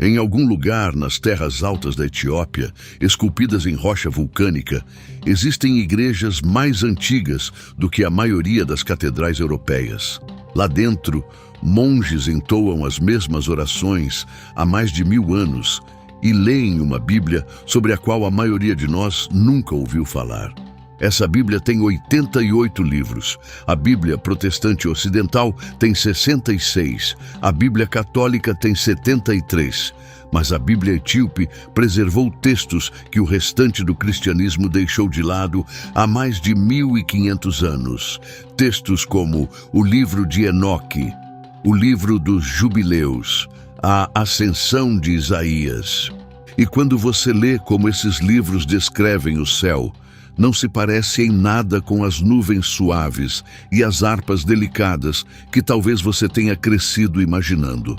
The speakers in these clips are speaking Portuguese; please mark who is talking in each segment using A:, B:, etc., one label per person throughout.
A: Em algum lugar nas terras altas da Etiópia, esculpidas em rocha vulcânica, existem igrejas mais antigas do que a maioria das catedrais europeias. Lá dentro, monges entoam as mesmas orações há mais de 1000 anos e leem uma Bíblia sobre a qual a maioria de nós nunca ouviu falar. Essa Bíblia tem 88 livros. A Bíblia protestante ocidental tem 66. A Bíblia católica tem 73. Mas a Bíblia etíope preservou textos que o restante do cristianismo deixou de lado há mais de 1500 anos. Textos como o livro de Enoque, o livro dos Jubileus, a Ascensão de Isaías. E quando você lê como esses livros descrevem o céu, não se parece em nada com as nuvens suaves e as harpas delicadas que talvez você tenha crescido imaginando.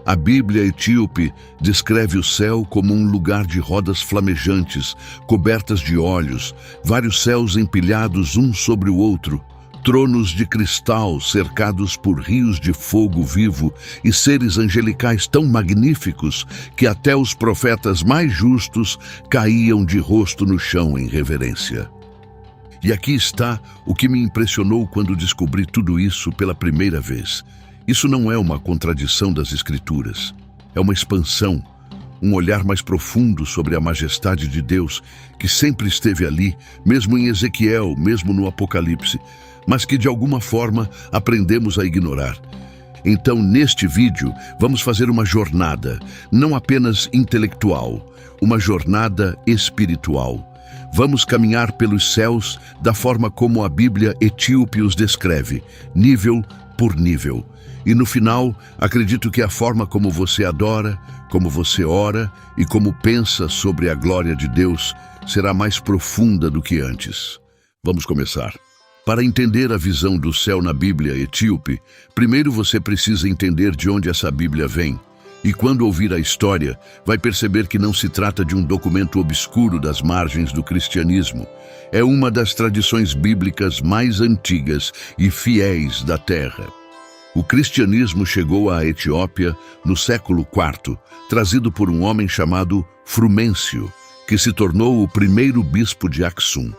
A: A Bíblia etíope descreve o céu como um lugar de rodas flamejantes, cobertas de olhos, vários céus empilhados um sobre o outro, tronos de cristal cercados por rios de fogo vivo e seres angelicais tão magníficos que até os profetas mais justos caíam de rosto no chão em reverência. E aqui está o que me impressionou quando descobri tudo isso pela primeira vez. Isso não é uma contradição das Escrituras, é uma expansão, um olhar mais profundo sobre a majestade de Deus que sempre esteve ali, mesmo em Ezequiel, mesmo no Apocalipse, mas que de alguma forma aprendemos a ignorar. Então, neste vídeo, vamos fazer uma jornada, não apenas intelectual, uma jornada espiritual. Vamos caminhar pelos céus da forma como a Bíblia etíope os descreve, nível por nível. E no final, acredito que a forma como você adora, como você ora e como pensa sobre a glória de Deus será mais profunda do que antes. Vamos começar. Para entender a visão do céu na Bíblia etíope, primeiro você precisa entender de onde essa Bíblia vem. E quando ouvir a história, vai perceber que não se trata de um documento obscuro das margens do cristianismo. É uma das tradições bíblicas mais antigas e fiéis da Terra. O cristianismo chegou à Etiópia no século IV, trazido por um homem chamado Frumêncio, que se tornou o primeiro bispo de Aksum.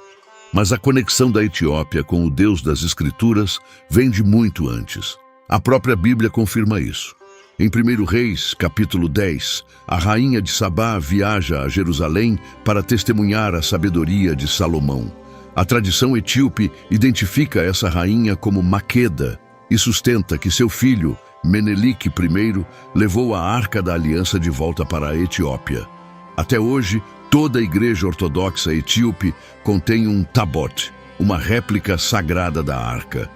A: Mas a conexão da Etiópia com o Deus das Escrituras vem de muito antes. A própria Bíblia confirma isso. Em 1 Reis, capítulo 10, a rainha de Sabá viaja a Jerusalém para testemunhar a sabedoria de Salomão. A tradição etíope identifica essa rainha como Maqueda e sustenta que seu filho, Menelik I, levou a Arca da Aliança de volta para a Etiópia. Até hoje, toda a igreja ortodoxa etíope contém um tabot, uma réplica sagrada da arca.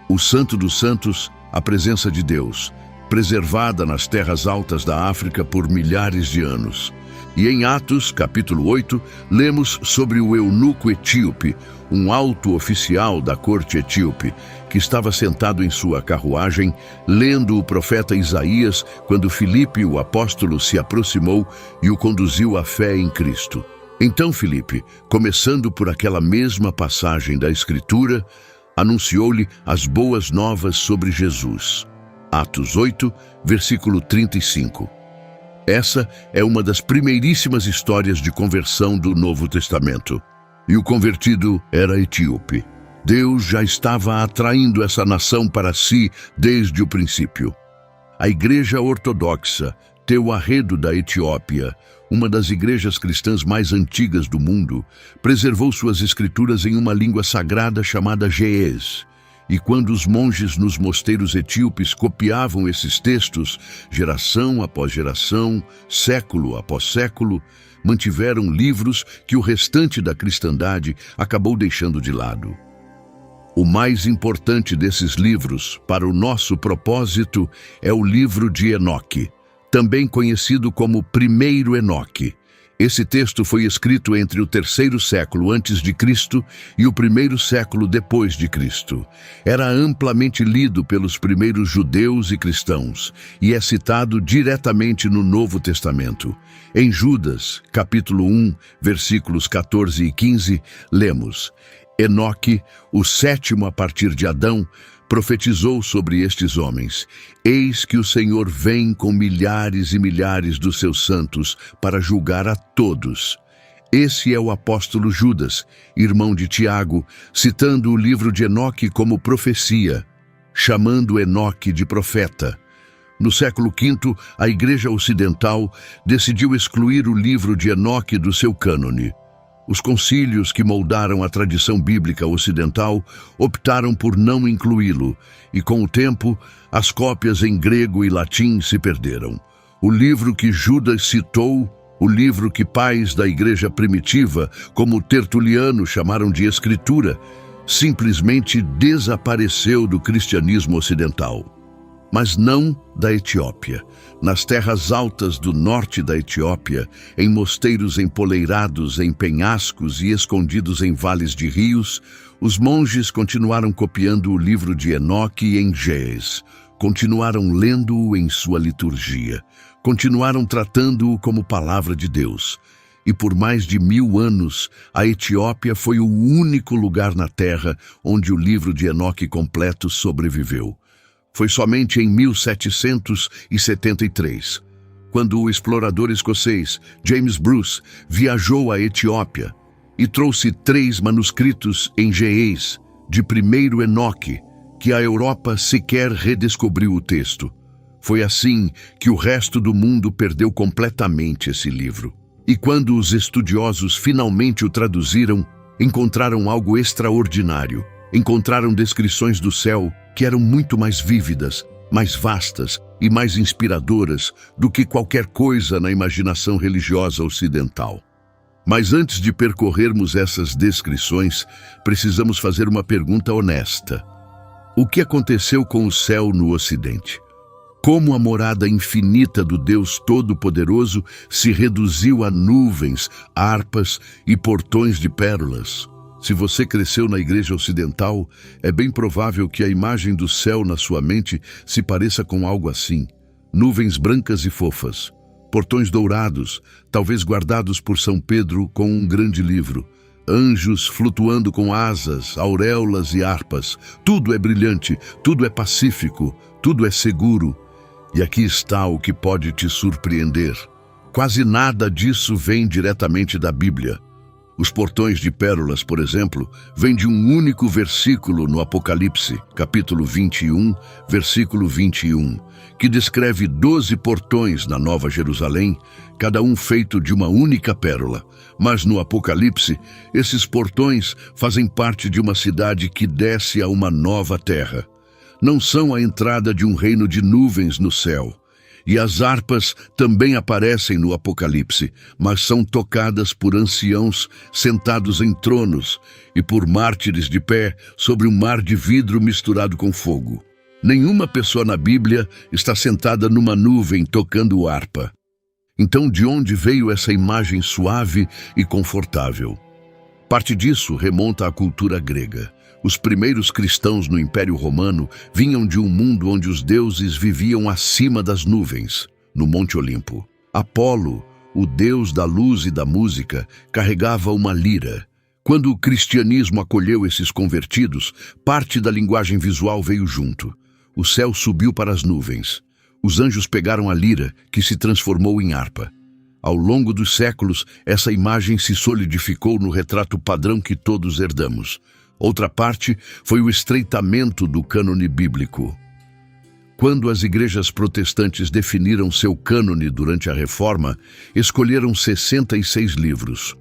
A: O Santo dos Santos, a presença de Deus, preservada nas terras altas da África por milhares de anos. E em Atos, capítulo 8, lemos sobre o eunuco etíope, um alto oficial da corte etíope, que estava sentado em sua carruagem, lendo o profeta Isaías, quando Filipe, o apóstolo, se aproximou e o conduziu à fé em Cristo. Então Filipe, começando por aquela mesma passagem da Escritura, anunciou-lhe as boas novas sobre Jesus. Atos 8, versículo 35. Essa é uma das primeiríssimas histórias de conversão do Novo Testamento. E o convertido era etíope. Deus já estava atraindo essa nação para si desde o princípio. A Igreja Ortodoxa, Teoarredo da Etiópia, uma das igrejas cristãs mais antigas do mundo, preservou suas escrituras em uma língua sagrada chamada Ge'ez. E quando os monges nos mosteiros etíopes copiavam esses textos, geração após geração, século após século, mantiveram livros que o restante da cristandade acabou deixando de lado. O mais importante desses livros, para o nosso propósito, é o livro de Enoque, também conhecido como Primeiro Enoque. Esse texto foi escrito entre o 3º século antes de Cristo e o 1º século depois de Cristo. Era amplamente lido pelos primeiros judeus e cristãos e é citado diretamente no Novo Testamento. Em Judas, capítulo 1, versículos 14 e 15, lemos: Enoque, o sétimo a partir de Adão, profetizou sobre estes homens: Eis que o Senhor vem com milhares e milhares dos seus santos para julgar a todos. Esse é o apóstolo Judas, irmão de Tiago, citando o livro de Enoque como profecia, chamando Enoque de profeta. No século V, a Igreja Ocidental decidiu excluir o livro de Enoque do seu cânone. Os concílios que moldaram a tradição bíblica ocidental optaram por não incluí-lo, e com o tempo, as cópias em grego e latim se perderam. O livro que Judas citou, o livro que pais da Igreja primitiva, como Tertuliano, chamaram de Escritura, simplesmente desapareceu do cristianismo ocidental. Mas não da Etiópia. Nas terras altas do norte da Etiópia, em mosteiros empoleirados em penhascos e escondidos em vales de rios, os monges continuaram copiando o livro de Enoque em Gêes, continuaram lendo-o em sua liturgia, continuaram tratando-o como palavra de Deus. E por mais de 1000 anos, a Etiópia foi o único lugar na terra onde o livro de Enoque completo sobreviveu. Foi somente em 1773, quando o explorador escocês James Bruce viajou à Etiópia e trouxe 3 manuscritos em Gêes de primeiro Enoque, que a Europa sequer redescobriu o texto. Foi assim que o resto do mundo perdeu completamente esse livro. E quando os estudiosos finalmente o traduziram, encontraram algo extraordinário. Encontraram descrições do céu que eram muito mais vívidas, mais vastas e mais inspiradoras do que qualquer coisa na imaginação religiosa ocidental. Mas antes de percorrermos essas descrições, precisamos fazer uma pergunta honesta. O que aconteceu com o céu no Ocidente? Como a morada infinita do Deus Todo-Poderoso se reduziu a nuvens, harpas e portões de pérolas? Se você cresceu na Igreja Ocidental, é bem provável que a imagem do céu na sua mente se pareça com algo assim. Nuvens brancas e fofas, portões dourados, talvez guardados por São Pedro com um grande livro, anjos flutuando com asas, auréolas e harpas. Tudo é brilhante, tudo é pacífico, tudo é seguro. E aqui está o que pode te surpreender. Quase nada disso vem diretamente da Bíblia. Os portões de pérolas, por exemplo, vêm de um único versículo no Apocalipse, capítulo 21, versículo 21, que descreve 12 portões na Nova Jerusalém, cada um feito de uma única pérola. Mas no Apocalipse, esses portões fazem parte de uma cidade que desce a uma nova terra. Não são a entrada de um reino de nuvens no céu. E as harpas também aparecem no Apocalipse, mas são tocadas por anciãos sentados em tronos e por mártires de pé sobre um mar de vidro misturado com fogo. Nenhuma pessoa na Bíblia está sentada numa nuvem tocando harpa. Então, de onde veio essa imagem suave e confortável? Parte disso remonta à cultura grega. Os primeiros cristãos no Império Romano vinham de um mundo onde os deuses viviam acima das nuvens, no Monte Olimpo. Apolo, o deus da luz e da música, carregava uma lira. Quando o cristianismo acolheu esses convertidos, parte da linguagem visual veio junto. O céu subiu para as nuvens. Os anjos pegaram a lira, que se transformou em harpa. Ao longo dos séculos, essa imagem se solidificou no retrato padrão que todos herdamos. Outra parte foi o estreitamento do cânone bíblico. Quando as igrejas protestantes definiram seu cânone durante a Reforma, escolheram 66 livros.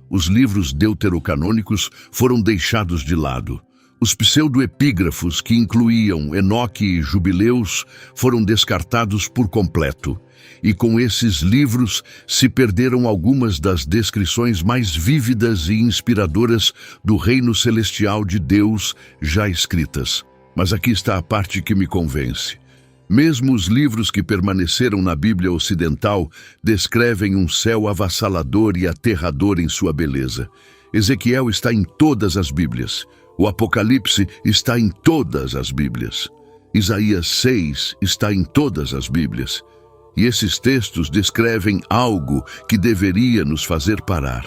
A: Os livros deuterocanônicos foram deixados de lado. Os pseudoepígrafos, que incluíam Enoque e Jubileus, foram descartados por completo. E com esses livros se perderam algumas das descrições mais vívidas e inspiradoras do reino celestial de Deus já escritas. Mas aqui está a parte que me convence. Mesmo os livros que permaneceram na Bíblia Ocidental descrevem um céu avassalador e aterrador em sua beleza. Ezequiel está em todas as Bíblias. O Apocalipse está em todas as Bíblias. Isaías 6 está em todas as Bíblias. E esses textos descrevem algo que deveria nos fazer parar.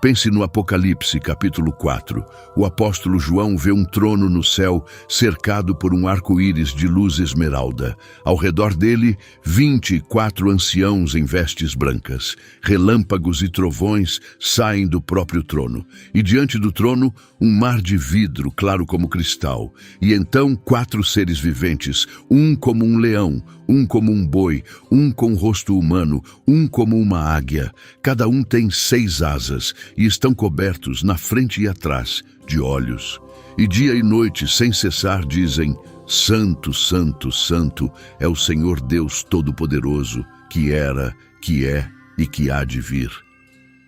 A: Pense no Apocalipse, capítulo 4. O apóstolo João vê um trono no céu cercado por um arco-íris de luz esmeralda. Ao redor dele, 24 anciãos em vestes brancas. Relâmpagos e trovões saem do próprio trono. E diante do trono, um mar de vidro, claro como cristal. E então 4 seres viventes, um como um leão, um como um boi, um com rosto humano, um como uma águia. Cada um tem 6 asas e estão cobertos na frente e atrás de olhos. E dia e noite, sem cessar, dizem: Santo, Santo, Santo é o Senhor Deus Todo-Poderoso, que era, que é e que há de vir.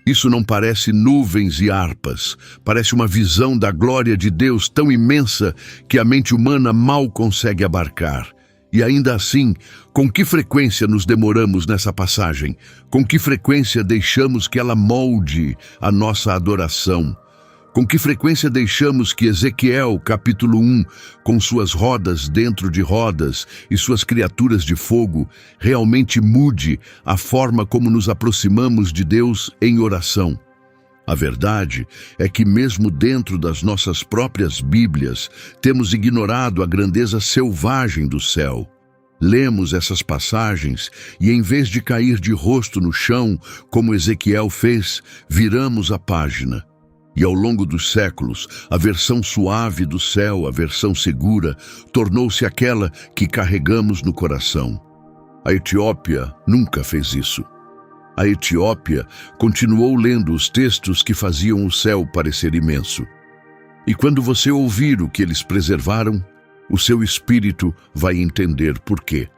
A: Isso não parece nuvens e harpas, parece uma visão da glória de Deus tão imensa que a mente humana mal consegue abarcar. E ainda assim, com que frequência nos demoramos nessa passagem? Com que frequência deixamos que ela molde a nossa adoração? Com que frequência deixamos que Ezequiel, capítulo 1, com suas rodas dentro de rodas e suas criaturas de fogo, realmente mude a forma como nos aproximamos de Deus em oração? A verdade é que mesmo dentro das nossas próprias Bíblias, temos ignorado a grandeza selvagem do céu. Lemos essas passagens e, em vez de cair de rosto no chão, como Ezequiel fez, viramos a página. E ao longo dos séculos, a versão suave do céu, a versão segura, tornou-se aquela que carregamos no coração. A Etiópia nunca fez isso. A Etiópia continuou lendo os textos que faziam o céu parecer imenso. E quando você ouvir o que eles preservaram, o seu espírito vai entender por quê.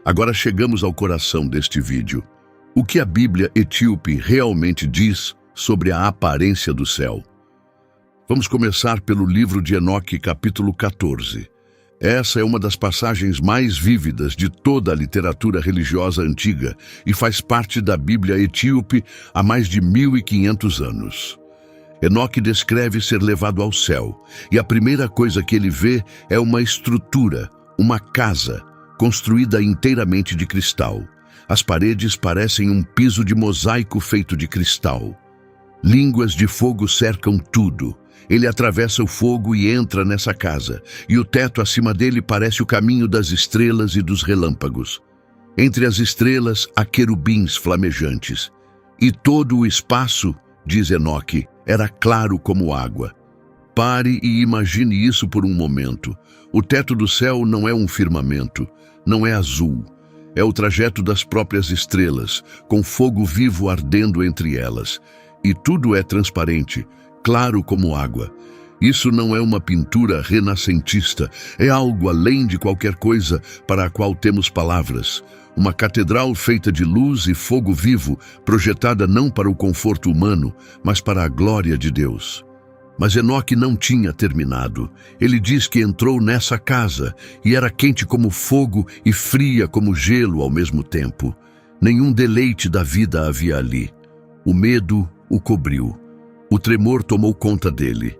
A: Agora chegamos ao coração deste vídeo. O que a Bíblia etíope realmente diz sobre a aparência do céu? Vamos começar pelo livro de Enoque, capítulo 14. Essa é uma das passagens mais vívidas de toda a literatura religiosa antiga e faz parte da Bíblia etíope há mais de 1500 anos. Enoque descreve ser levado ao céu, e a primeira coisa que ele vê é uma estrutura, uma casa, construída inteiramente de cristal. As paredes parecem um piso de mosaico feito de cristal. Línguas de fogo cercam tudo. Ele atravessa o fogo e entra nessa casa, e o teto acima dele parece o caminho das estrelas e dos relâmpagos. Entre as estrelas há querubins flamejantes, e todo o espaço, diz Enoque, era claro como água. Pare e imagine isso por um momento. O teto do céu não é um firmamento, não é azul. É o trajeto das próprias estrelas, com fogo vivo ardendo entre elas. E tudo é transparente, claro como água. Isso não é uma pintura renascentista, é algo além de qualquer coisa para a qual temos palavras. Uma catedral feita de luz e fogo vivo, projetada não para o conforto humano, mas para a glória de Deus. Mas Enoque não tinha terminado. Ele diz que entrou nessa casa e era quente como fogo e fria como gelo ao mesmo tempo. Nenhum deleite da vida havia ali. O medo o cobriu. O tremor tomou conta dele.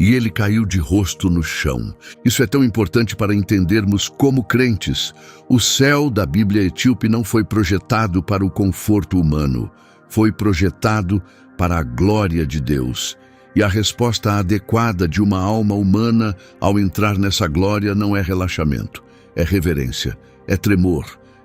A: E ele caiu de rosto no chão. Isso é tão importante para entendermos como crentes. O céu da Bíblia etíope não foi projetado para o conforto humano. Foi projetado para a glória de Deus. E a resposta adequada de uma alma humana ao entrar nessa glória não é relaxamento, é reverência, é tremor,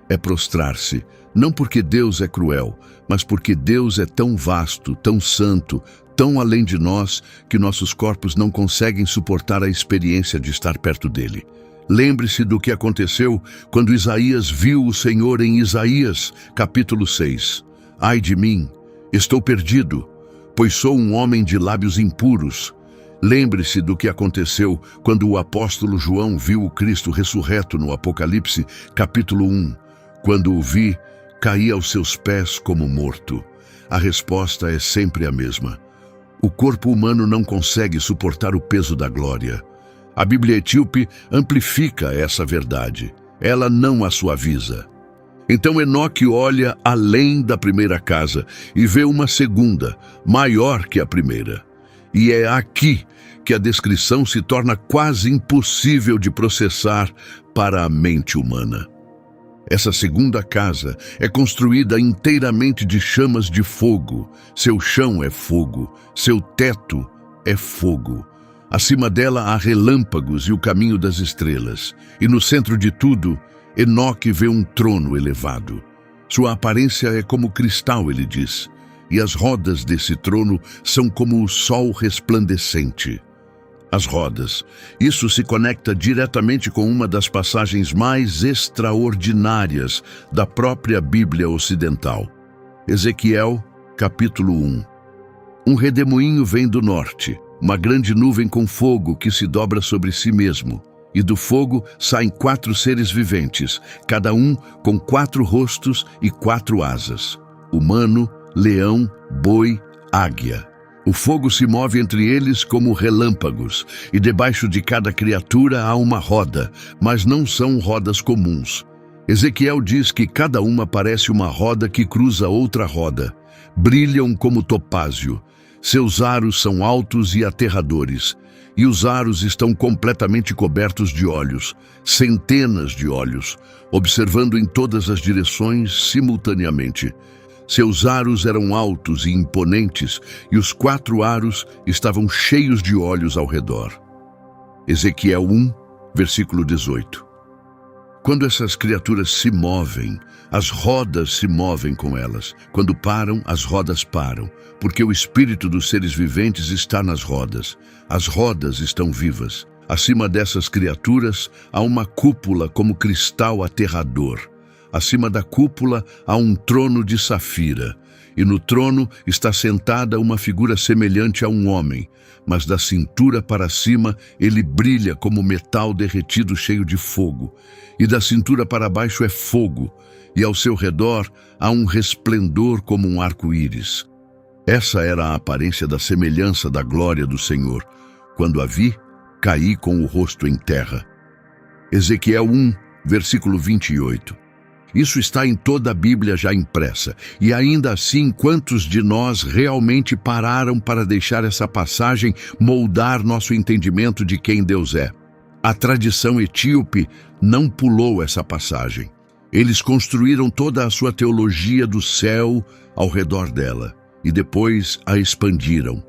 A: é prostrar-se. Não porque Deus é cruel, mas porque Deus é tão vasto, tão santo, tão além de nós, que nossos corpos não conseguem suportar a experiência de estar perto dele. Lembre-se do que aconteceu quando Isaías viu o Senhor em Isaías, capítulo 6. Ai de mim, estou perdido, pois sou um homem de lábios impuros. Lembre-se do que aconteceu quando o apóstolo João viu o Cristo ressurreto no Apocalipse, capítulo 1. Quando o vi, caí aos seus pés como morto. A resposta é sempre a mesma. O corpo humano não consegue suportar o peso da glória. A Bíblia etíope amplifica essa verdade. Ela não a suaviza. Então Enoque olha além da primeira casa e vê uma segunda, maior que a primeira. E é aqui que a descrição se torna quase impossível de processar para a mente humana. Essa segunda casa é construída inteiramente de chamas de fogo. Seu chão é fogo, seu teto é fogo. Acima dela há relâmpagos e o caminho das estrelas. E no centro de tudo, Enoque vê um trono elevado. Sua aparência é como cristal, ele diz, e as rodas desse trono são como o sol resplandecente. As rodas. Isso se conecta diretamente com uma das passagens mais extraordinárias da própria Bíblia Ocidental. Ezequiel, capítulo 1. Um redemoinho vem do norte, uma grande nuvem com fogo que se dobra sobre si mesmo. E do fogo saem 4 seres viventes, cada um com 4 rostos e 4 asas: humano, leão, boi, águia. O fogo se move entre eles como relâmpagos, e debaixo de cada criatura há uma roda, mas não são rodas comuns. Ezequiel diz que cada uma parece uma roda que cruza outra roda. Brilham como topázio. Seus aros são altos e aterradores, e os aros estão completamente cobertos de olhos, centenas de olhos, observando em todas as direções simultaneamente. Seus aros eram altos e imponentes, e os 4 aros estavam cheios de olhos ao redor. Ezequiel 1, versículo 18. Quando essas criaturas se movem, as rodas se movem com elas. Quando param, as rodas param, porque o espírito dos seres viventes está nas rodas. As rodas estão vivas. Acima dessas criaturas há uma cúpula como cristal aterrador. Acima da cúpula há um trono de safira, e no trono está sentada uma figura semelhante a um homem, mas da cintura para cima ele brilha como metal derretido cheio de fogo, e da cintura para baixo é fogo, e ao seu redor há um resplendor como um arco-íris. Essa era a aparência da semelhança da glória do Senhor. Quando a vi, caí com o rosto em terra. Ezequiel 1, versículo 28. Isso está em toda a Bíblia já impressa. E ainda assim, quantos de nós realmente pararam para deixar essa passagem moldar nosso entendimento de quem Deus é? A tradição etíope não pulou essa passagem. Eles construíram toda a sua teologia do céu ao redor dela e depois a expandiram.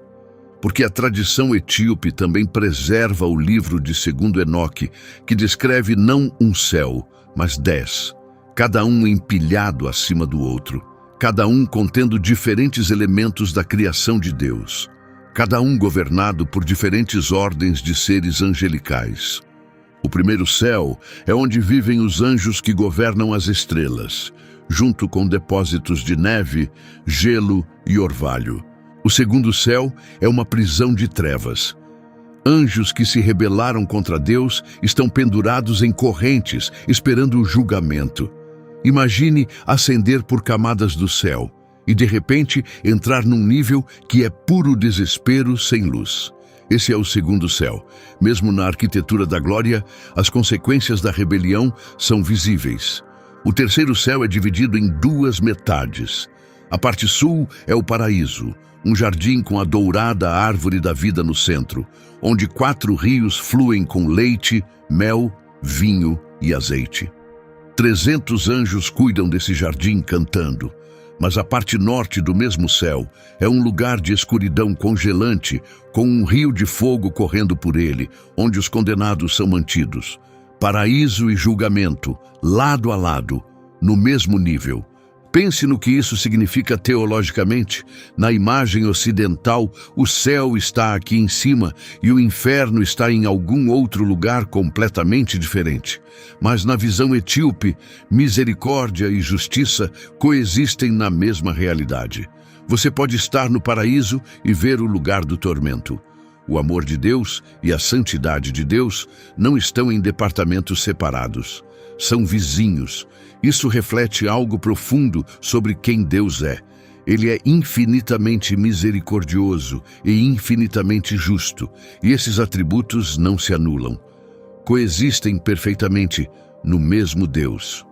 A: Porque a tradição etíope também preserva o livro de 2 Enoque, que descreve não um céu, mas 10. Cada um empilhado acima do outro, cada um contendo diferentes elementos da criação de Deus, cada um governado por diferentes ordens de seres angelicais. O primeiro céu é onde vivem os anjos que governam as estrelas, junto com depósitos de neve, gelo e orvalho. O segundo céu é uma prisão de trevas. Anjos que se rebelaram contra Deus estão pendurados em correntes, esperando o julgamento. Imagine ascender por camadas do céu e, de repente, entrar num nível que é puro desespero sem luz. Esse é o segundo céu. Mesmo na arquitetura da glória, as consequências da rebelião são visíveis. O terceiro céu é dividido em 2 metades. A parte sul é o paraíso, um jardim com a dourada árvore da vida no centro, onde 4 rios fluem com leite, mel, vinho e azeite. 300 anjos cuidam desse jardim cantando, mas a parte norte do mesmo céu é um lugar de escuridão congelante, com um rio de fogo correndo por ele, onde os condenados são mantidos. Paraíso e julgamento, lado a lado, no mesmo nível. Pense no que isso significa teologicamente. Na imagem ocidental, o céu está aqui em cima e o inferno está em algum outro lugar completamente diferente. Mas na visão etíope, misericórdia e justiça coexistem na mesma realidade. Você pode estar no paraíso e ver o lugar do tormento. O amor de Deus e a santidade de Deus não estão em departamentos separados. São vizinhos. Isso reflete algo profundo sobre quem Deus é. Ele é infinitamente misericordioso e infinitamente justo, e esses atributos não se anulam. Coexistem perfeitamente no mesmo Deus.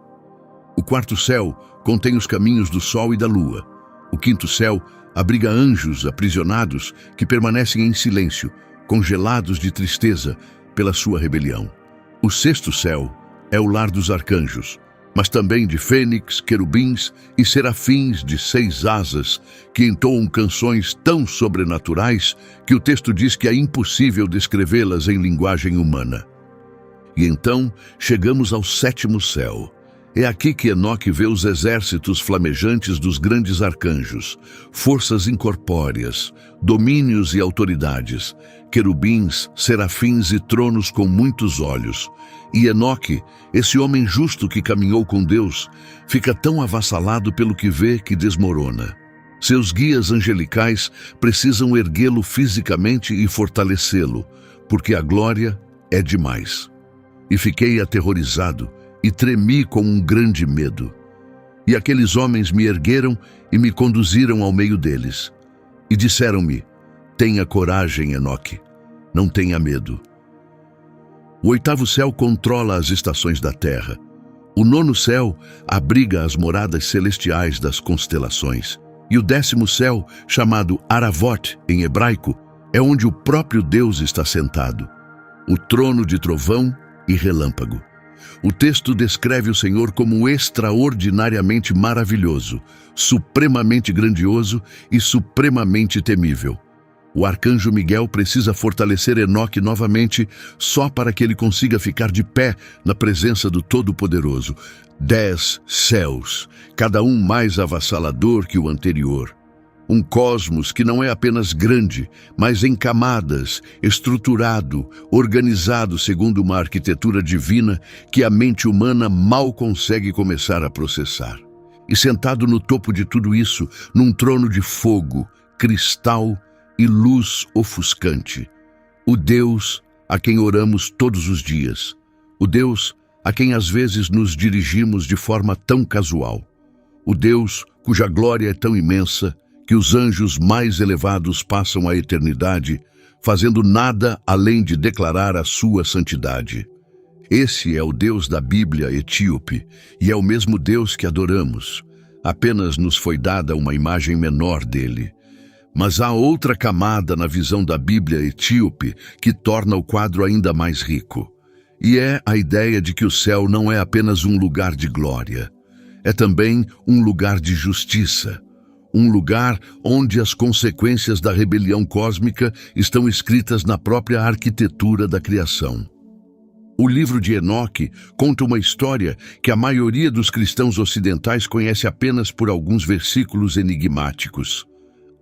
A: O quarto céu contém os caminhos do sol e da lua. O quinto céu abriga anjos aprisionados que permanecem em silêncio, congelados de tristeza pela sua rebelião. O sexto céu é o lar dos arcanjos, mas também de fênix, querubins e serafins de 6 asas, que entoam canções tão sobrenaturais que o texto diz que é impossível descrevê-las em linguagem humana. E então chegamos ao 7º céu. É aqui que Enoque vê os exércitos flamejantes dos grandes arcanjos, forças incorpóreas, domínios e autoridades, querubins, serafins e tronos com muitos olhos. E Enoque, esse homem justo que caminhou com Deus, fica tão avassalado pelo que vê que desmorona. Seus guias angelicais precisam erguê-lo fisicamente e fortalecê-lo, porque a glória é demais. E fiquei aterrorizado e tremi com um grande medo. E aqueles homens me ergueram e me conduziram ao meio deles. E disseram-me: tenha coragem, Enoque, não tenha medo. O 8º céu controla as estações da terra. O 9º céu abriga as moradas celestiais das constelações. E o 10º céu, chamado Aravot em hebraico, é onde o próprio Deus está sentado. O trono de trovão e relâmpago. O texto descreve o Senhor como extraordinariamente maravilhoso, supremamente grandioso e supremamente temível. O arcanjo Miguel precisa fortalecer Enoque novamente só para que ele consiga ficar de pé na presença do Todo-Poderoso. 10 céus, cada um mais avassalador que o anterior. Um cosmos que não é apenas grande, mas em camadas, estruturado, organizado segundo uma arquitetura divina que a mente humana mal consegue começar a processar. E sentado no topo de tudo isso, num trono de fogo, cristal e luz ofuscante, o Deus a quem oramos todos os dias, o Deus a quem às vezes nos dirigimos de forma tão casual, o Deus cuja glória é tão imensa que os anjos mais elevados passam a eternidade, fazendo nada além de declarar a sua santidade. Esse é o Deus da Bíblia etíope, e é o mesmo Deus que adoramos. Apenas nos foi dada uma imagem menor dele. Mas há outra camada na visão da Bíblia etíope que torna o quadro ainda mais rico. E é a ideia de que o céu não é apenas um lugar de glória. É também um lugar de justiça. Um lugar onde as consequências da rebelião cósmica estão escritas na própria arquitetura da criação. O livro de Enoque conta uma história que a maioria dos cristãos ocidentais conhece apenas por alguns versículos enigmáticos.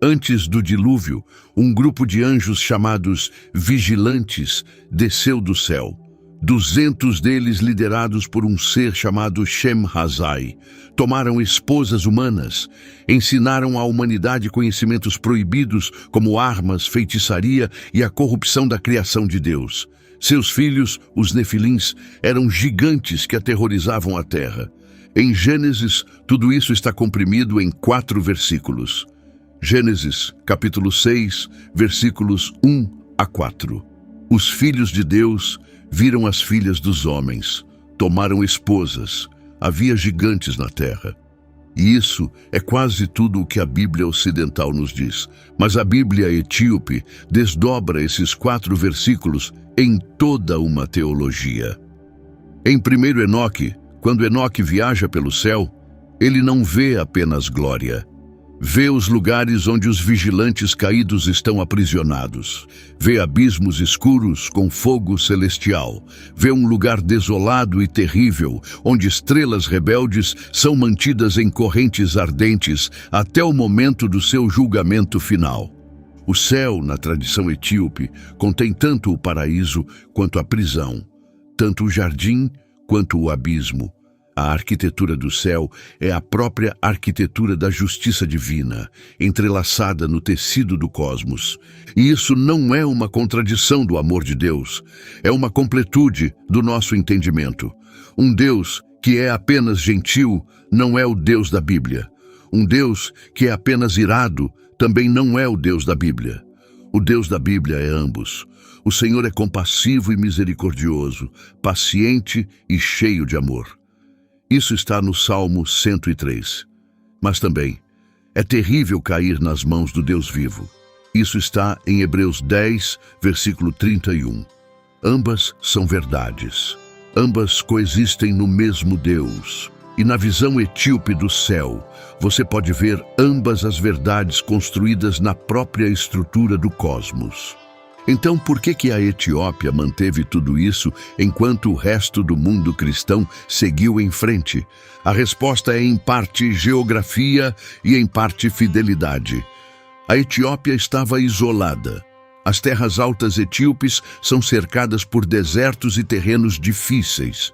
A: Antes do dilúvio, um grupo de anjos chamados vigilantes desceu do céu. 200 deles liderados por um ser chamado Shem Hazai. Tomaram esposas humanas, ensinaram à humanidade conhecimentos proibidos como armas, feitiçaria e a corrupção da criação de Deus. Seus filhos, os Nefilins, eram gigantes que aterrorizavam a terra. Em Gênesis, tudo isso está comprimido em 4 versículos. Gênesis, capítulo 6, versículos 1 a 4. Os filhos de Deus viram as filhas dos homens, tomaram esposas, havia gigantes na terra. E isso é quase tudo o que a Bíblia ocidental nos diz. Mas a Bíblia etíope desdobra esses 4 versículos em toda uma teologia. Em 1 Enoque, quando Enoque viaja pelo céu, ele não vê apenas glória. Vê os lugares onde os vigilantes caídos estão aprisionados. Vê abismos escuros com fogo celestial. Vê um lugar desolado e terrível, onde estrelas rebeldes são mantidas em correntes ardentes até o momento do seu julgamento final. O céu, na tradição etíope, contém tanto o paraíso quanto a prisão, tanto o jardim quanto o abismo. A arquitetura do céu é a própria arquitetura da justiça divina, entrelaçada no tecido do cosmos. E isso não é uma contradição do amor de Deus, é uma completude do nosso entendimento. Um Deus que é apenas gentil não é o Deus da Bíblia. Um Deus que é apenas irado também não é o Deus da Bíblia. O Deus da Bíblia é ambos. O Senhor é compassivo e misericordioso, paciente e cheio de amor. Isso está no Salmo 103. Mas também é terrível cair nas mãos do Deus vivo. Isso está em Hebreus 10, versículo 31. Ambas são verdades. Ambas coexistem no mesmo Deus. e na visão etíope do céu, você pode ver ambas as verdades construídas na própria estrutura do cosmos. Então, por que a Etiópia manteve tudo isso enquanto o resto do mundo cristão seguiu em frente? A resposta é em parte geografia e em parte fidelidade. A Etiópia estava isolada. As terras altas etíopes são cercadas por desertos e terrenos difíceis.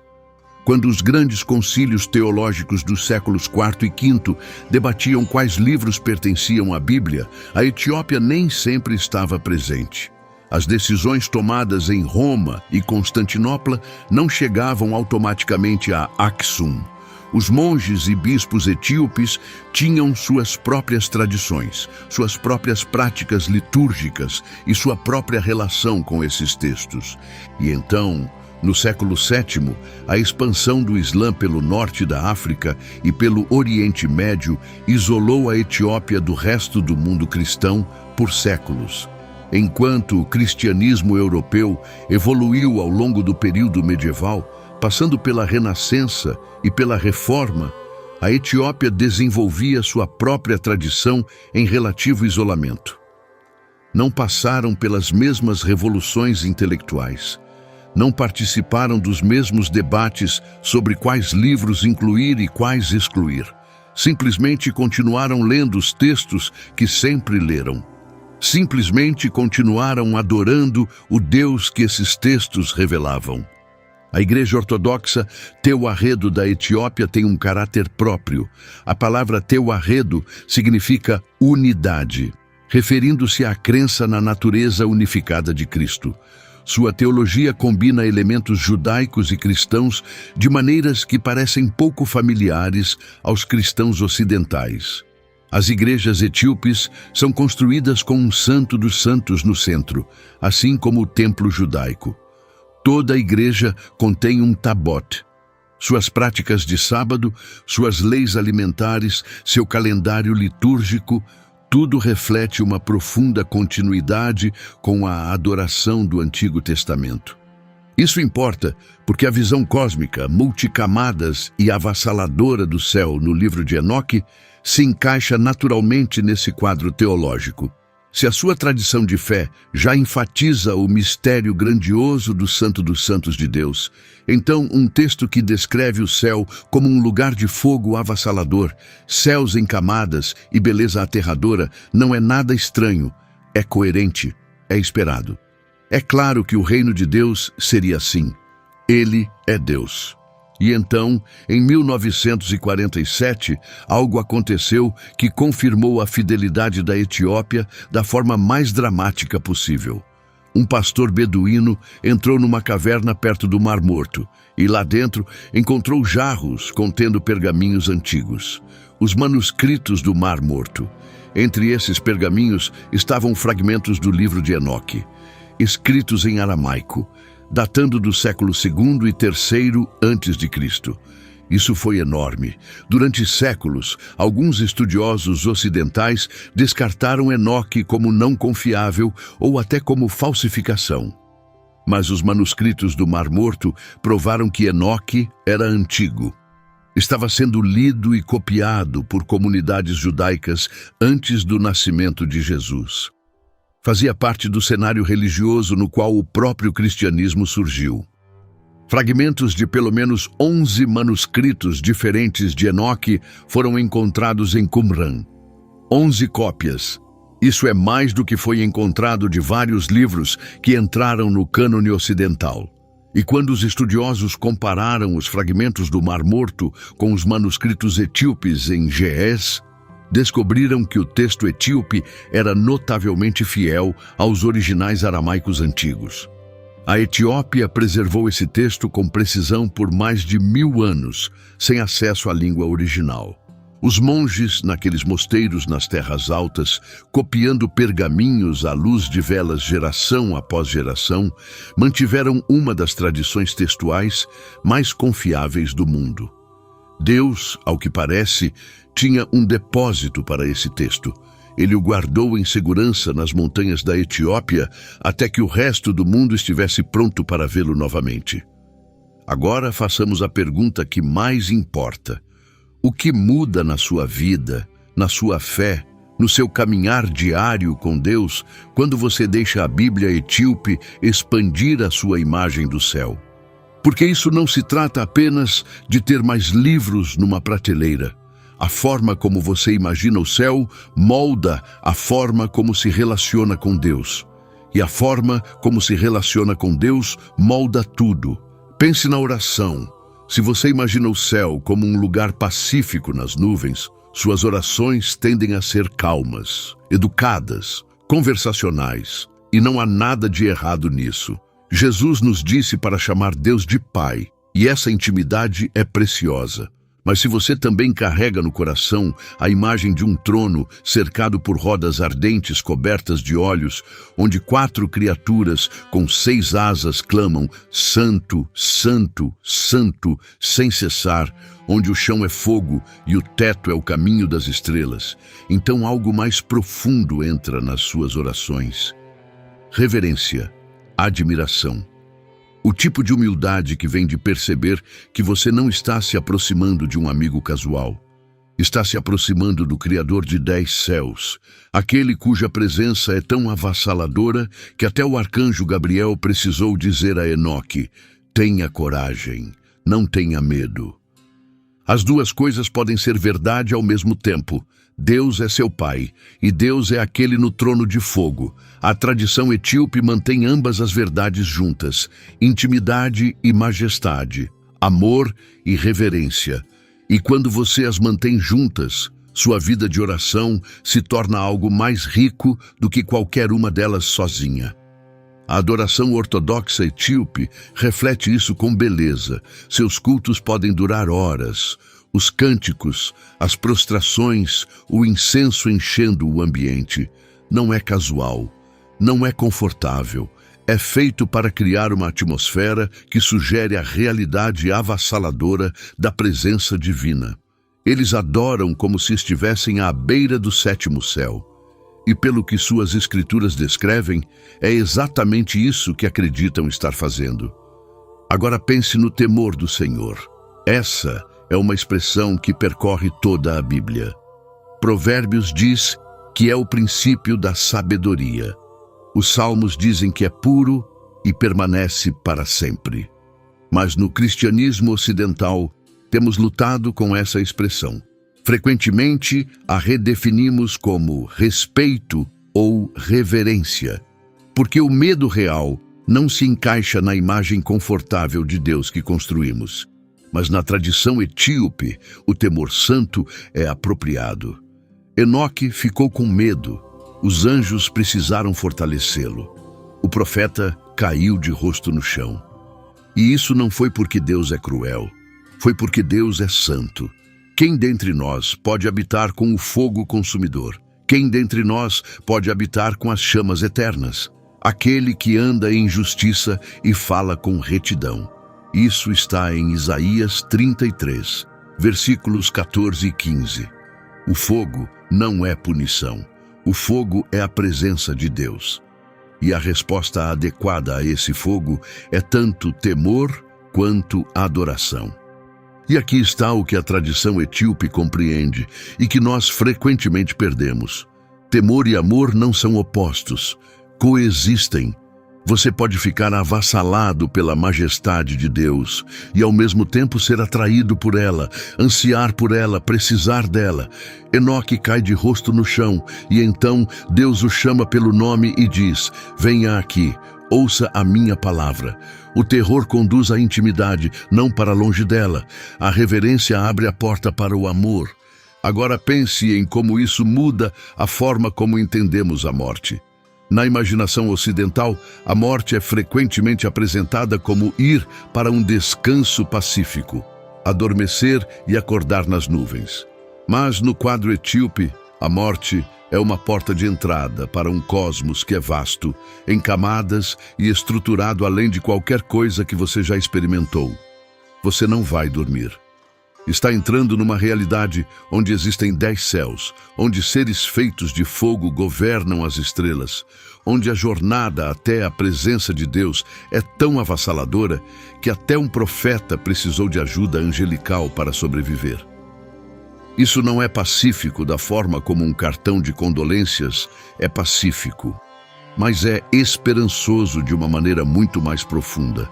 A: Quando os grandes concílios teológicos dos séculos IV e V debatiam quais livros pertenciam à Bíblia, a Etiópia nem sempre estava presente. As decisões tomadas em Roma e Constantinopla não chegavam automaticamente a Aksum. Os monges e bispos etíopes tinham suas próprias tradições, suas próprias práticas litúrgicas e sua própria relação com esses textos. E então, no século VII, a expansão do Islã pelo norte da África e pelo Oriente Médio isolou a Etiópia do resto do mundo cristão por séculos. Enquanto o cristianismo europeu evoluiu ao longo do período medieval, passando pela Renascença e pela Reforma, a Etiópia desenvolvia sua própria tradição em relativo isolamento. Não passaram pelas mesmas revoluções intelectuais. Não participaram dos mesmos debates sobre quais livros incluir e quais excluir. Simplesmente continuaram lendo os textos que sempre leram. Simplesmente continuaram adorando o Deus que esses textos revelavam. A Igreja Ortodoxa Tewahedo da Etiópia tem um caráter próprio. A palavra Tewahedo significa unidade, referindo-se à crença na natureza unificada de Cristo. Sua teologia combina elementos judaicos e cristãos de maneiras que parecem pouco familiares aos cristãos ocidentais. As igrejas etíopes são construídas com um santo dos santos no centro, assim como o templo judaico. Toda a igreja contém um tabot. Suas práticas de sábado, suas leis alimentares, seu calendário litúrgico, tudo reflete uma profunda continuidade com a adoração do Antigo Testamento. Isso importa porque a visão cósmica, multicamadas e avassaladora do céu no livro de Enoque se encaixa naturalmente nesse quadro teológico. Se a sua tradição de fé já enfatiza o mistério grandioso do Santo dos Santos de Deus, então um texto que descreve o céu como um lugar de fogo avassalador, céus em camadas e beleza aterradora não é nada estranho, é coerente, é esperado. É claro que o reino de Deus seria assim. Ele é Deus. E então, em 1947, algo aconteceu que confirmou a fidelidade da Etiópia da forma mais dramática possível. Um pastor beduíno entrou numa caverna perto do Mar Morto e lá dentro encontrou jarros contendo pergaminhos antigos, os manuscritos do Mar Morto. Entre esses pergaminhos estavam fragmentos do livro de Enoque, escritos em aramaico, datando do século II e III a.C. Isso foi enorme. Durante séculos, alguns estudiosos ocidentais descartaram Enoque como não confiável ou até como falsificação. Mas os manuscritos do Mar Morto provaram que Enoque era antigo. Estava sendo lido e copiado por comunidades judaicas antes do nascimento de Jesus. Fazia parte do cenário religioso no qual o próprio cristianismo surgiu. Fragmentos de pelo menos 11 manuscritos diferentes de Enoque foram encontrados em Qumran. 11 cópias. Isso é mais do que foi encontrado de vários livros que entraram no cânone ocidental. E quando os estudiosos compararam os fragmentos do Mar Morto com os manuscritos etíopes em Ge'ez, descobriram que o texto etíope era notavelmente fiel aos originais aramaicos antigos. A Etiópia preservou esse texto com precisão por mais de 1000 anos, sem acesso à língua original. Os monges, naqueles mosteiros nas terras altas, copiando pergaminhos à luz de velas geração após geração, mantiveram uma das tradições textuais mais confiáveis do mundo. Deus, ao que parece, tinha um depósito para esse texto. Ele o guardou em segurança nas montanhas da Etiópia até que o resto do mundo estivesse pronto para vê-lo novamente. Agora façamos a pergunta que mais importa. O que muda na sua vida, na sua fé, no seu caminhar diário com Deus, quando você deixa a Bíblia etíope expandir a sua imagem do céu? Porque isso não se trata apenas de ter mais livros numa prateleira. A forma como você imagina o céu molda a forma como se relaciona com Deus. E a forma como se relaciona com Deus molda tudo. Pense na oração. Se você imagina o céu como um lugar pacífico nas nuvens, suas orações tendem a ser calmas, educadas, conversacionais. E não há nada de errado nisso. Jesus nos disse para chamar Deus de Pai, e essa intimidade é preciosa. Mas se você também carrega no coração a imagem de um trono cercado por rodas ardentes cobertas de olhos, onde 4 criaturas com 6 asas clamam Santo, Santo, Santo, sem cessar, onde o chão é fogo e o teto é o caminho das estrelas, então algo mais profundo entra nas suas orações. Reverência, admiração. O tipo de humildade que vem de perceber que você não está se aproximando de um amigo casual. Está se aproximando do Criador de 10 céus, aquele cuja presença é tão avassaladora que até o arcanjo Gabriel precisou dizer a Enoque: tenha coragem, não tenha medo. As duas coisas podem ser verdade ao mesmo tempo. Deus é seu Pai, e Deus é aquele no trono de fogo. A tradição etíope mantém ambas as verdades juntas: intimidade e majestade, amor e reverência. E quando você as mantém juntas, sua vida de oração se torna algo mais rico do que qualquer uma delas sozinha. A adoração ortodoxa etíope reflete isso com beleza. Seus cultos podem durar horas. Os cânticos, as prostrações, o incenso enchendo o ambiente. Não é casual, não é confortável. É feito para criar uma atmosfera que sugere a realidade avassaladora da presença divina. Eles adoram como se estivessem à beira do 7º céu. E pelo que suas escrituras descrevem, é exatamente isso que acreditam estar fazendo. Agora pense no temor do Senhor. Essa é uma expressão que percorre toda a Bíblia. Provérbios diz que é o princípio da sabedoria. Os Salmos dizem que é puro e permanece para sempre. Mas no cristianismo ocidental, temos lutado com essa expressão. Frequentemente, a redefinimos como respeito ou reverência, porque o medo real não se encaixa na imagem confortável de Deus que construímos. Mas na tradição etíope, o temor santo é apropriado. Enoque ficou com medo. Os anjos precisaram fortalecê-lo. O profeta caiu de rosto no chão. E isso não foi porque Deus é cruel. Foi porque Deus é santo. Quem dentre nós pode habitar com o fogo consumidor? Quem dentre nós pode habitar com as chamas eternas? Aquele que anda em justiça e fala com retidão. Isso está em Isaías 33, versículos 14 e 15. O fogo não é punição. O fogo é a presença de Deus. E a resposta adequada a esse fogo é tanto temor quanto adoração. E aqui está o que a tradição etíope compreende e que nós frequentemente perdemos. Temor e amor não são opostos, coexistem. Você pode ficar avassalado pela majestade de Deus e ao mesmo tempo ser atraído por ela, ansiar por ela, precisar dela. Enoque cai de rosto no chão e então Deus o chama pelo nome e diz: venha aqui, ouça a minha palavra. O terror conduz à intimidade, não para longe dela. A reverência abre a porta para o amor. Agora pense em como isso muda a forma como entendemos a morte. Na imaginação ocidental, a morte é frequentemente apresentada como ir para um descanso pacífico, adormecer e acordar nas nuvens. Mas no quadro etíope, a morte é uma porta de entrada para um cosmos que é vasto, em camadas e estruturado além de qualquer coisa que você já experimentou. Você não vai dormir. Está entrando numa realidade onde existem 10 céus, onde seres feitos de fogo governam as estrelas, onde a jornada até a presença de Deus é tão avassaladora que até um profeta precisou de ajuda angelical para sobreviver. Isso não é pacífico da forma como um cartão de condolências é pacífico, mas é esperançoso de uma maneira muito mais profunda,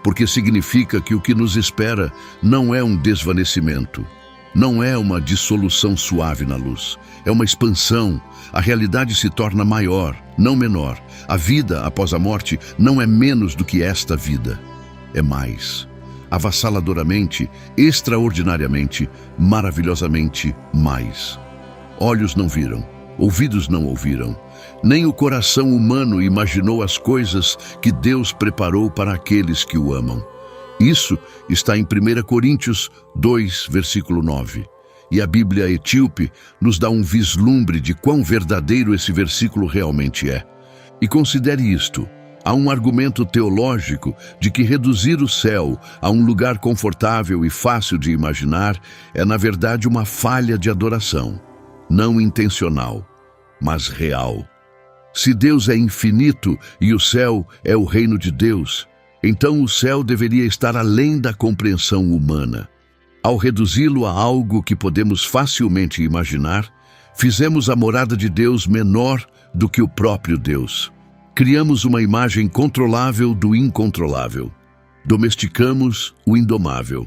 A: porque significa que o que nos espera não é um desvanecimento, não é uma dissolução suave na luz, é uma expansão. A realidade se torna maior, não menor. A vida após a morte não é menos do que esta vida, é mais. Avassaladoramente, extraordinariamente, maravilhosamente mais. Olhos não viram, ouvidos não ouviram, nem o coração humano imaginou as coisas que Deus preparou para aqueles que o amam. Isso está em 1 Coríntios 2, versículo 9. E a Bíblia etíope nos dá um vislumbre de quão verdadeiro esse versículo realmente é. E considere isto. Há um argumento teológico de que reduzir o céu a um lugar confortável e fácil de imaginar é, na verdade, uma falha de adoração. Não intencional, mas real. Se Deus é infinito e o céu é o reino de Deus, então o céu deveria estar além da compreensão humana. Ao reduzi-lo a algo que podemos facilmente imaginar, fizemos a morada de Deus menor do que o próprio Deus. Criamos uma imagem controlável do incontrolável. Domesticamos o indomável.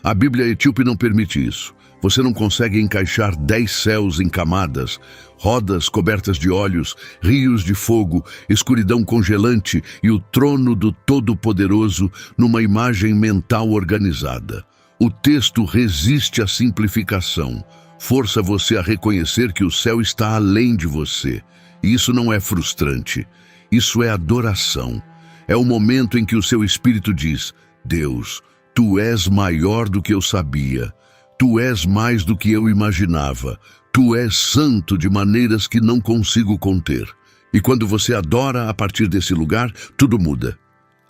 A: A Bíblia etíope não permite isso. Você não consegue encaixar 10 céus em camadas, rodas cobertas de olhos, rios de fogo, escuridão congelante e o trono do Todo-Poderoso numa imagem mental organizada. O texto resiste à simplificação, força você a reconhecer que o céu está além de você. E isso não é frustrante, isso é adoração. É o momento em que o seu espírito diz: Deus, Tu és maior do que eu sabia, Tu és mais do que eu imaginava, Tu és santo de maneiras que não consigo conter. E quando você adora a partir desse lugar, tudo muda.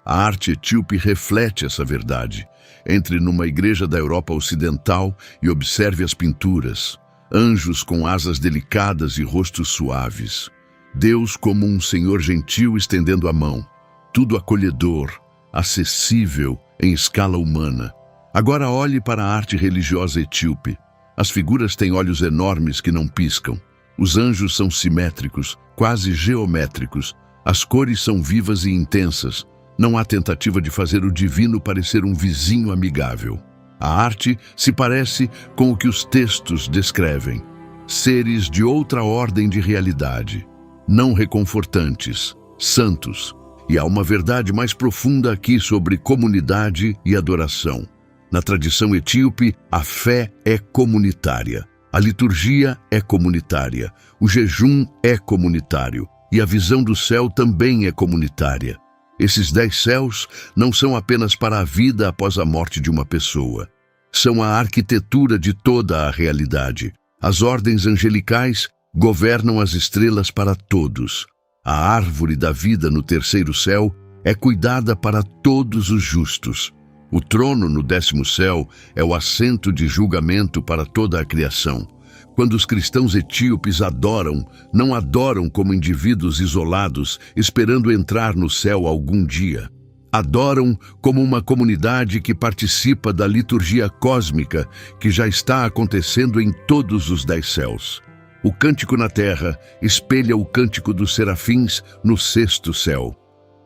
A: A arte etíope reflete essa verdade. Entre numa igreja da Europa Ocidental e observe as pinturas. Anjos com asas delicadas e rostos suaves. Deus como um Senhor gentil estendendo a mão. Tudo acolhedor, acessível em escala humana. Agora olhe para a arte religiosa etíope. As figuras têm olhos enormes que não piscam. Os anjos são simétricos, quase geométricos. As cores são vivas e intensas. Não há tentativa de fazer o divino parecer um vizinho amigável. A arte se parece com o que os textos descrevem. Seres de outra ordem de realidade, não reconfortantes, santos. E há uma verdade mais profunda aqui sobre comunidade e adoração. Na tradição etíope, a fé é comunitária, a liturgia é comunitária, o jejum é comunitário e a visão do céu também é comunitária. Esses 10 céus não são apenas para a vida após a morte de uma pessoa. São a arquitetura de toda a realidade. As ordens angelicais governam as estrelas para todos. A árvore da vida no terceiro céu é cuidada para todos os justos. O trono no 10º céu é o assento de julgamento para toda a criação. Quando os cristãos etíopes adoram, não adoram como indivíduos isolados, esperando entrar no céu algum dia. Adoram como uma comunidade que participa da liturgia cósmica que já está acontecendo em todos os 10 céus. O cântico na terra espelha o cântico dos serafins no 6º céu.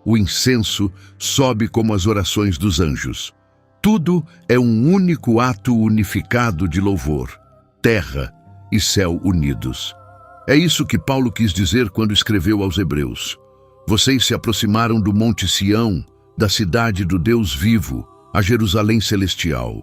A: O incenso sobe como as orações dos anjos. Tudo é um único ato unificado de louvor. Terra e céu unidos. É isso que Paulo quis dizer quando escreveu aos Hebreus. Vocês se aproximaram do Monte Sião, da cidade do Deus vivo, a Jerusalém celestial.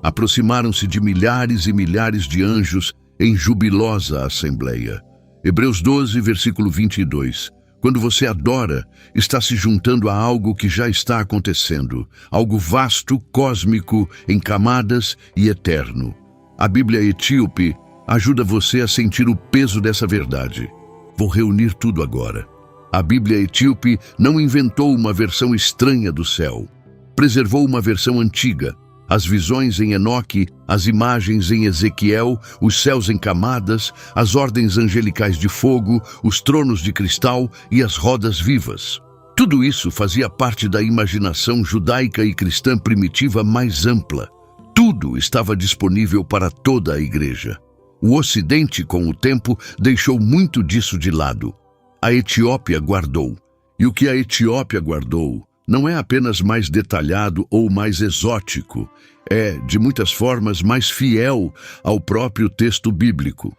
A: Aproximaram-se de milhares e milhares de anjos em jubilosa assembleia. Hebreus 12, versículo 22. Quando você adora, está se juntando a algo que já está acontecendo, algo vasto, cósmico, em camadas e eterno. A Bíblia etíope ajuda você a sentir o peso dessa verdade. Vou reunir tudo agora. A Bíblia etíope não inventou uma versão estranha do céu. Preservou uma versão antiga. As visões em Enoque, as imagens em Ezequiel, os céus em camadas, as ordens angelicais de fogo, os tronos de cristal e as rodas vivas. Tudo isso fazia parte da imaginação judaica e cristã primitiva mais ampla. Tudo estava disponível para toda a igreja. O Ocidente, com o tempo, deixou muito disso de lado. A Etiópia guardou. E o que a Etiópia guardou não é apenas mais detalhado ou mais exótico, é, de muitas formas, mais fiel ao próprio texto bíblico.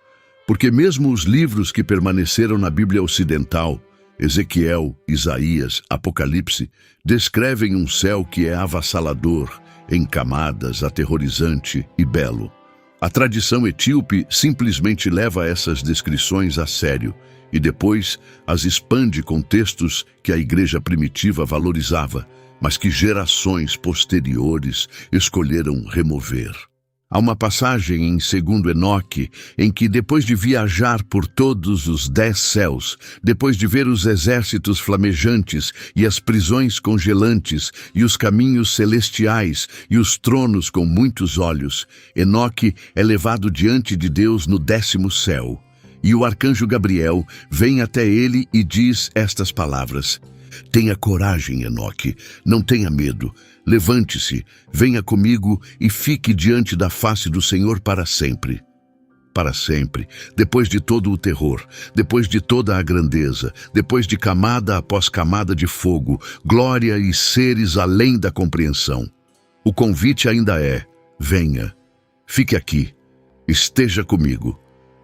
A: Porque mesmo os livros que permaneceram na Bíblia Ocidental, Ezequiel, Isaías, Apocalipse, descrevem um céu que é avassalador, em camadas, aterrorizante e belo. A tradição etíope simplesmente leva essas descrições a sério e depois as expande com textos que a igreja primitiva valorizava, mas que gerações posteriores escolheram remover. Há uma passagem em 2 Enoque em que, depois de viajar por todos os 10 céus, depois de ver os exércitos flamejantes e as prisões congelantes e os caminhos celestiais e os tronos com muitos olhos, Enoque é levado diante de Deus no 10º céu. E o arcanjo Gabriel vem até ele e diz estas palavras: Tenha coragem, Enoque, não tenha medo. Levante-se, venha comigo e fique diante da face do Senhor para sempre. Para sempre, depois de todo o terror, depois de toda a grandeza, depois de camada após camada de fogo, glória e seres além da compreensão. O convite ainda é: venha, fique aqui, esteja comigo,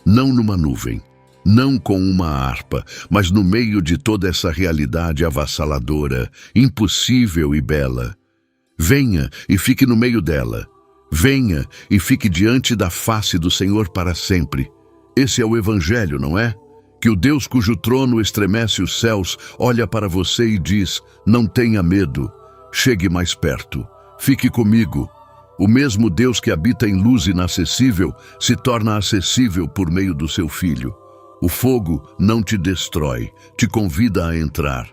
A: não numa nuvem, não com uma harpa, mas no meio de toda essa realidade avassaladora, impossível e bela. Venha e fique no meio dela. Venha e fique diante da face do Senhor para sempre. Esse é o Evangelho, não é? Que o Deus cujo trono estremece os céus olha para você e diz: não tenha medo, chegue mais perto, fique comigo. O mesmo Deus que habita em luz inacessível se torna acessível por meio do seu Filho. O fogo não te destrói, te convida a entrar.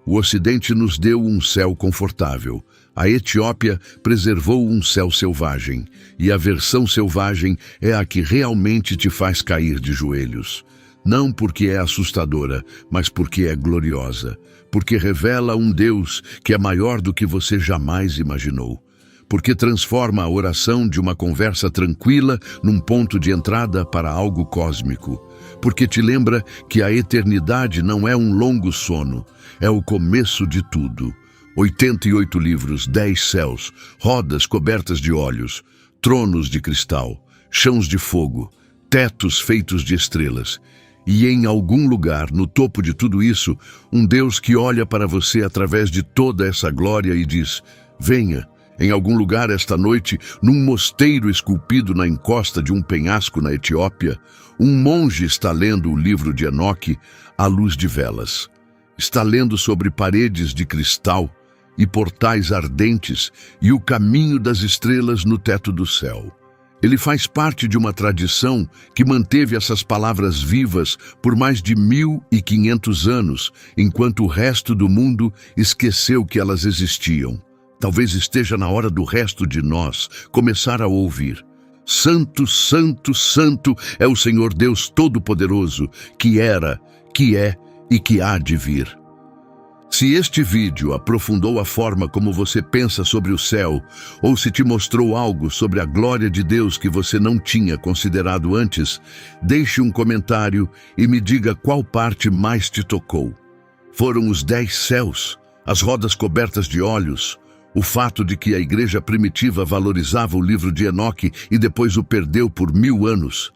A: O Ocidente nos deu um céu confortável. A Etiópia preservou um céu selvagem, e a versão selvagem é a que realmente te faz cair de joelhos. Não porque é assustadora, mas porque é gloriosa, porque revela um Deus que é maior do que você jamais imaginou. Porque transforma a oração de uma conversa tranquila num ponto de entrada para algo cósmico. Porque te lembra que a eternidade não é um longo sono, é o começo de tudo. 88 livros, 10 céus, rodas cobertas de olhos, tronos de cristal, chãos de fogo, tetos feitos de estrelas. E em algum lugar, no topo de tudo isso, um Deus que olha para você através de toda essa glória e diz: venha. Em algum lugar esta noite, num mosteiro esculpido na encosta de um penhasco na Etiópia, um monge está lendo o livro de Enoque à luz de velas. Está lendo sobre paredes de cristal e portais ardentes e o caminho das estrelas no teto do céu. Ele faz parte de uma tradição que manteve essas palavras vivas por mais de 1500 anos, enquanto o resto do mundo esqueceu que elas existiam. Talvez esteja na hora do resto de nós começar a ouvir: Santo, Santo, Santo é o Senhor Deus Todo-Poderoso, que era, que é e que há de vir. Se este vídeo aprofundou a forma como você pensa sobre o céu, ou se te mostrou algo sobre a glória de Deus que você não tinha considerado antes, deixe um comentário e me diga qual parte mais te tocou. Foram os 10 céus, as rodas cobertas de olhos, o fato de que a igreja primitiva valorizava o livro de Enoque e depois o perdeu por 1000 anos.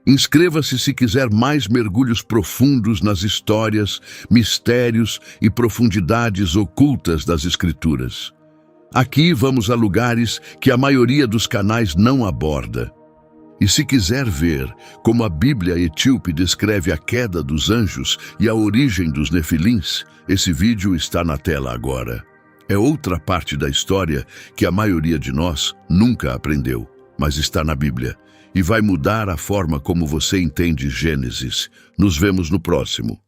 A: Inscreva-se se quiser mais mergulhos profundos nas histórias, mistérios e profundidades ocultas das Escrituras. Aqui vamos a lugares que a maioria dos canais não aborda. E se quiser ver como a Bíblia etíope descreve a queda dos anjos e a origem dos nefilins, esse vídeo está na tela agora. É outra parte da história que a maioria de nós nunca aprendeu, mas está na Bíblia e vai mudar a forma como você entende Gênesis. Nos vemos no próximo.